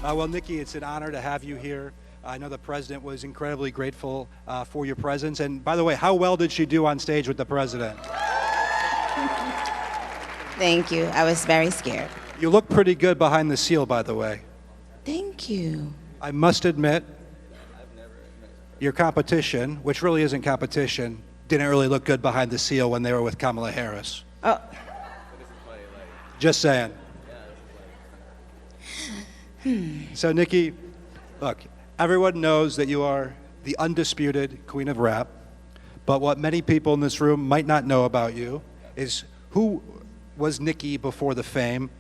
Well, Nicki, it's an honor to have you here. I know the president was incredibly grateful for your presence. And by the way, how well did she do on stage with the president? Thank you. I was very scared. You look pretty good behind the seal, by the way. Thank you. I must admit, your competition, which really isn't competition, didn't really look good behind the seal when they were with Kamala Harris. Oh. Just saying. So, Nicki, look, everyone knows that you are the undisputed queen of rap, but what many people in this room might not know about you is who was Nicki before the fame?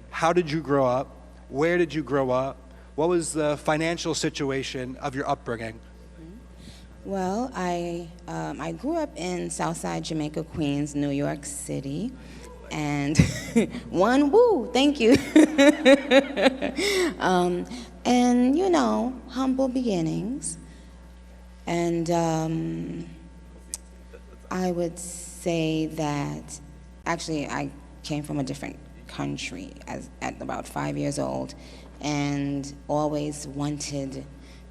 How did you grow up? Where did you grow up? What was the financial situation of your upbringing? Well, I grew up in Southside Jamaica, Queens, New York City. And thank you. And, you know, humble beginnings. And I would say that, actually, I came from a different country at about 5 years old and always wanted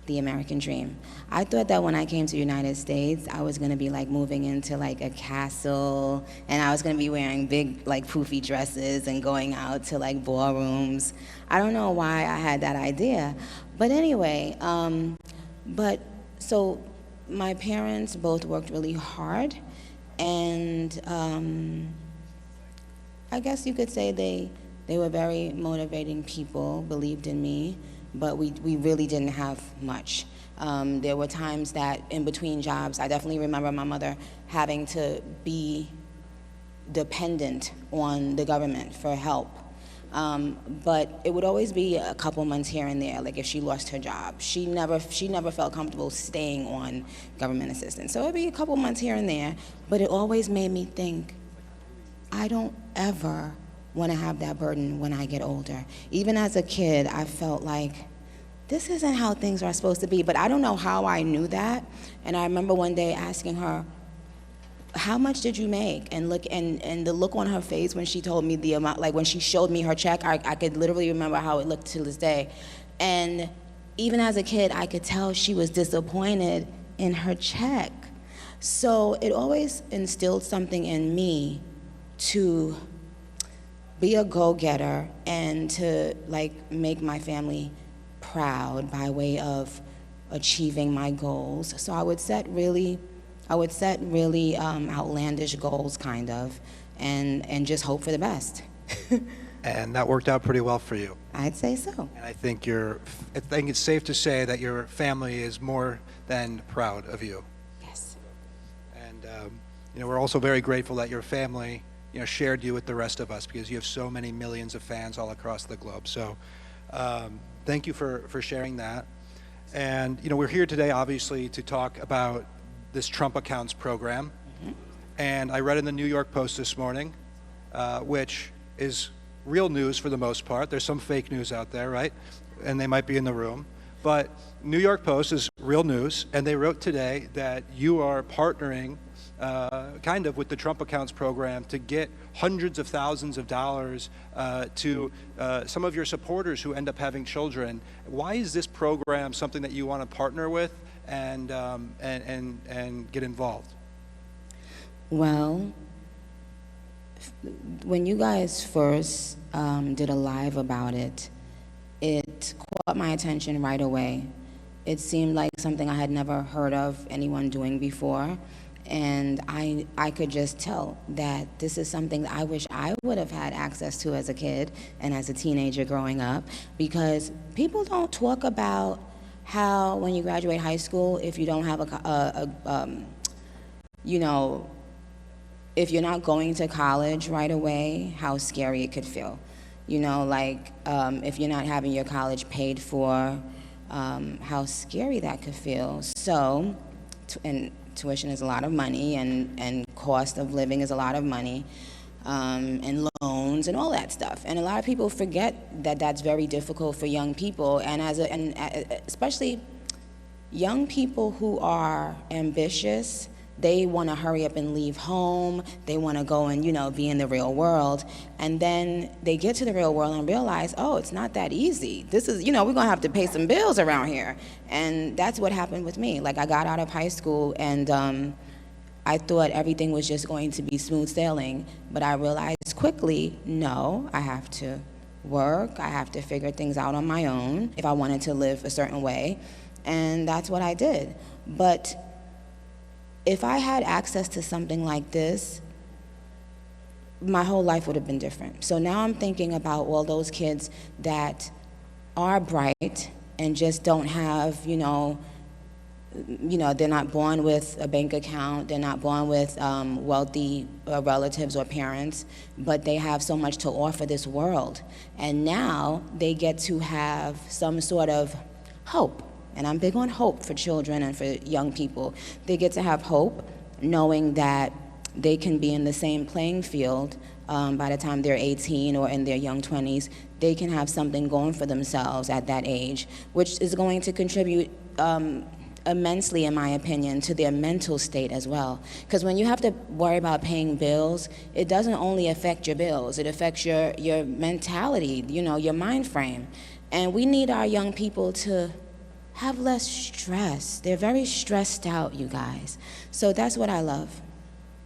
the American dream. I thought that when I came to the United States, I was gonna be like moving into like a castle, and I was gonna be wearing big like poofy dresses and going out to like ballrooms. I don't know why I had that idea, but anyway, so my parents both worked really hard, and I guess you could say they were very motivating people, believed in me, but we really didn't have much. There were times that in between jobs, I definitely remember my mother having to be dependent on the government for help. But it would always be a couple months here and there, like if she lost her job. She never felt comfortable staying on government assistance. So it'd be a couple months here and there, but it always made me think, I don't ever want to have that burden when I get older. Even as a kid, I felt like, this isn't how things are supposed to be, but I don't know how I knew that. And I remember one day asking her, how much did you make? And the look on her face when she told me the amount, like when she showed me her check, I could literally remember how it looked to this day. And even as a kid, I could tell she was disappointed in her check. So it always instilled something in me to be a go-getter and to like make my family proud by way of achieving my goals. So I would set really outlandish goals, kind of, and just hope for the best. And that worked out pretty well for you. I'd say so. And I think it's safe to say that your family is more than proud of you. Yes. And you know, we're also very grateful that your family, you know, shared you with the rest of us, because you have so many millions of fans all across the globe. So thank you for sharing that. And you know, we're here today obviously to talk about this Trump Accounts program. Mm-hmm. And I read in the New York Post this morning, which is real news for the most part. There's some fake news out there, right? And they might be in the room. But New York Post is real news, and they wrote today that you are partnering kind of with the Trump Accounts program to get hundreds of thousands of dollars to some of your supporters who end up having children. Why is this program something that you want to partner with and get involved? Well, when you guys first did a live about it, it caught my attention right away. It seemed like something I had never heard of anyone doing before. And I could just tell that this is something that I wish I would have had access to as a kid and as a teenager growing up, because people don't talk about how when you graduate high school, if you don't have if you're not going to college right away, how scary it could feel. You know, like if you're not having your college paid for, how scary that could feel. So, and tuition is a lot of money, and cost of living is a lot of money, and loans and all that stuff. And a lot of people forget that that's very difficult for young people, and especially young people who are ambitious they want to hurry up and leave home. They want to go and, be in the real world. And then they get to the real world and realize, oh, it's not that easy. This is, we're going to have to pay some bills around here. And that's what happened with me. Like, I got out of high school and I thought everything was just going to be smooth sailing. But I realized quickly, no, I have to work. I have to figure things out on my own if I wanted to live a certain way. And that's what I did. But if I had access to something like this, my whole life would have been different. So now I'm thinking about all those kids that are bright and just don't have, they're not born with a bank account, they're not born with wealthy relatives or parents, but they have so much to offer this world. And now they get to have some sort of hope. And I'm big on hope for children and for young people. They get to have hope knowing that they can be in the same playing field by the time they're 18 or in their young 20s. They can have something going for themselves at that age, which is going to contribute immensely, in my opinion, to their mental state as well. Because when you have to worry about paying bills, it doesn't only affect your bills, it affects your mentality, your mind frame. And we need our young people to have less stress. They're very stressed out, you guys. So that's what I love.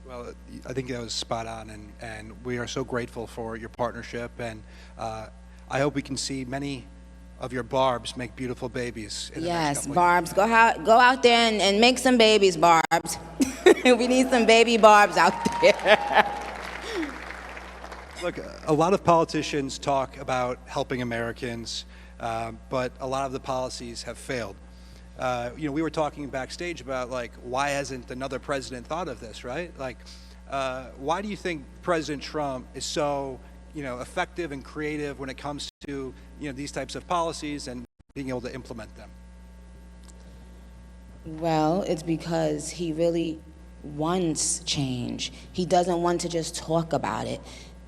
Well, I think that was spot on, and we are so grateful for your partnership, and I hope we can see many of your Barbs make beautiful babies. In the next couple Barbs, go out there and make some babies, Barbs. We need some baby Barbs out there. Look, a lot of politicians talk about helping Americans, but a lot of the policies have failed. We were talking backstage about, like, why hasn't another president thought of this, right? Like, why do you think President Trump is so, effective and creative when it comes to, these types of policies and being able to implement them? Well, it's because he really wants change. He doesn't want to just talk about it.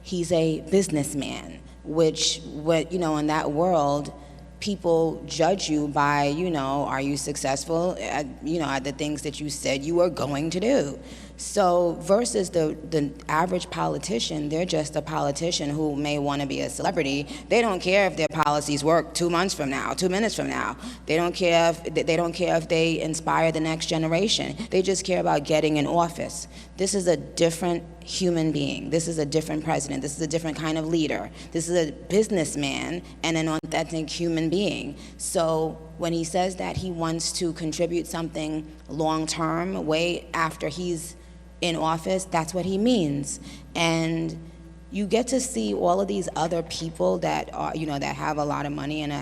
He's a businessman, which, in that world, people judge you by, are you successful at, at the things that you said you were going to do. So versus the average politician, they're just a politician who may want to be a celebrity. They don't care if their policies work 2 months from now, 2 minutes from now. They don't care if they inspire the next generation. They just care about getting in office. This is a different human being. This is a different president. This is a different kind of leader. This is a businessman and an authentic human being. So when he says that he wants to contribute something long-term, way after he's in office, that's what he means. And you get to see all of these other people that are, that have a lot of money and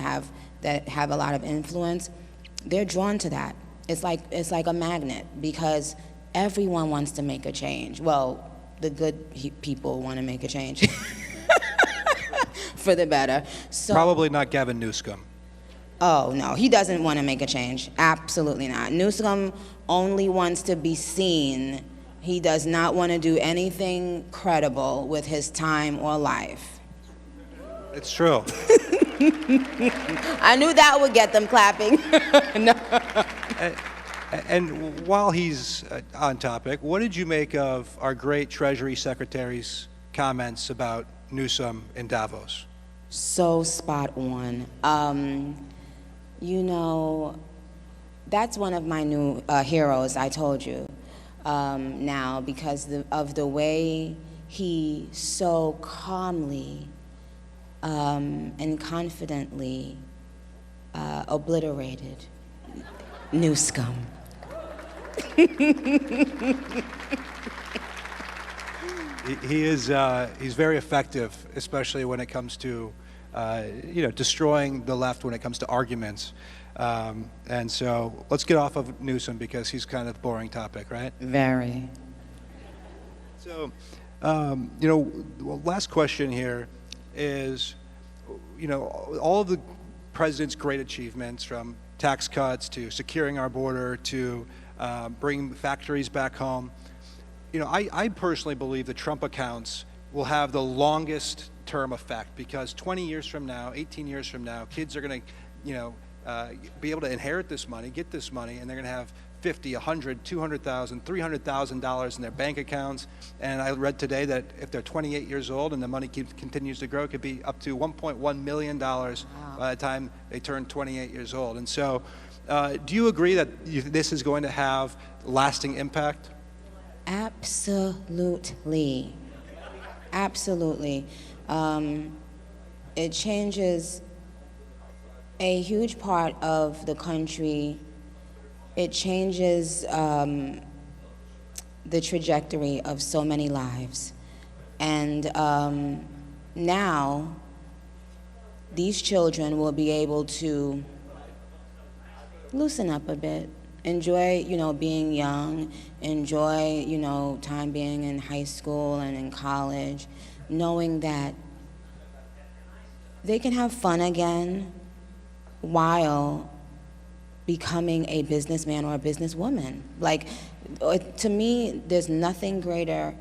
that have a lot of influence. They're drawn to that. It's like a magnet, because everyone wants to make a change. Well, the good people want to make a change for the better. So, probably not Gavin Newsom. Oh, no, he doesn't want to make a change. Absolutely not. Newsom only wants to be seen. He does not want to do anything credible with his time or life. It's true. I knew that would get them clapping. No. And while he's on topic, what did you make of our great Treasury Secretary's comments about Newsom in Davos? So spot on. That's one of my new heroes, I told you, now, because of the way he so calmly and confidently obliterated Newsom. He's very effective, especially when it comes to destroying the left when it comes to arguments. And so let's get off of Newsom, because he's kind of a boring topic, right? Very. So, last question here is, all of the president's great achievements, from tax cuts to securing our border to bringing factories back home. I personally believe the Trump accounts will have the longest term effect, because 20 years from now, 18 years from now, kids are going to, be able to inherit this money, get this money, and they're going to have 50, 100, 200,000, $300,000 in their bank accounts. And I read today that if they're 28 years old and the money continues to grow, it could be up to $1.1 million by the time they turn 28 years old. And so, do you agree that this is going to have lasting impact? Absolutely. Absolutely. It changes a huge part of the country. It changes the trajectory of so many lives. And now, these children will be able to loosen up a bit, enjoy, being young, enjoy, time being in high school and in college, knowing that they can have fun again while becoming a businessman or a businesswoman. Like, to me, there's nothing greater,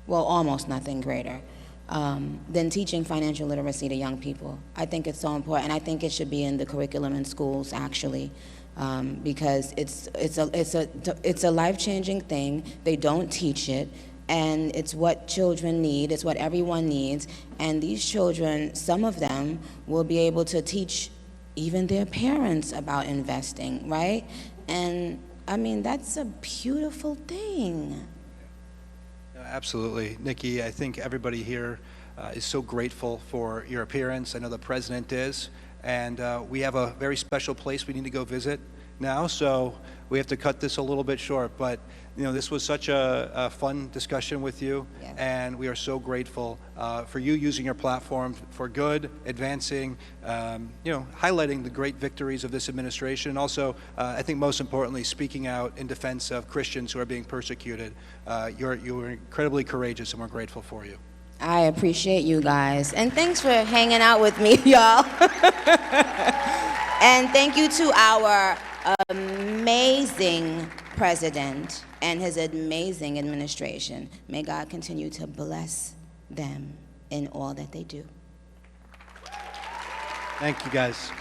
well, almost nothing greater, than teaching financial literacy to young people. I think it's so important, and I think it should be in the curriculum in schools, actually, because it's a life-changing thing. They don't teach it, and it's what children need. It's what everyone needs, and these children, some of them, will be able to teach even their parents about investing, right? And I mean, that's a beautiful thing. Absolutely. Nicki, I think everybody here is so grateful for your appearance. I know the president is. And we have a very special place we need to go visit now, so we have to cut this a little bit short. But this was such a fun discussion with you, Yes. and we are so grateful for you using your platform for good, advancing, highlighting the great victories of this administration, and also, I think most importantly, speaking out in defense of Christians who are being persecuted. You're incredibly courageous, and we're grateful for you. I appreciate you guys, and thanks for hanging out with me, y'all. And thank you to our amazing president and his amazing administration. May God continue to bless them in all that they do. Thank you, guys.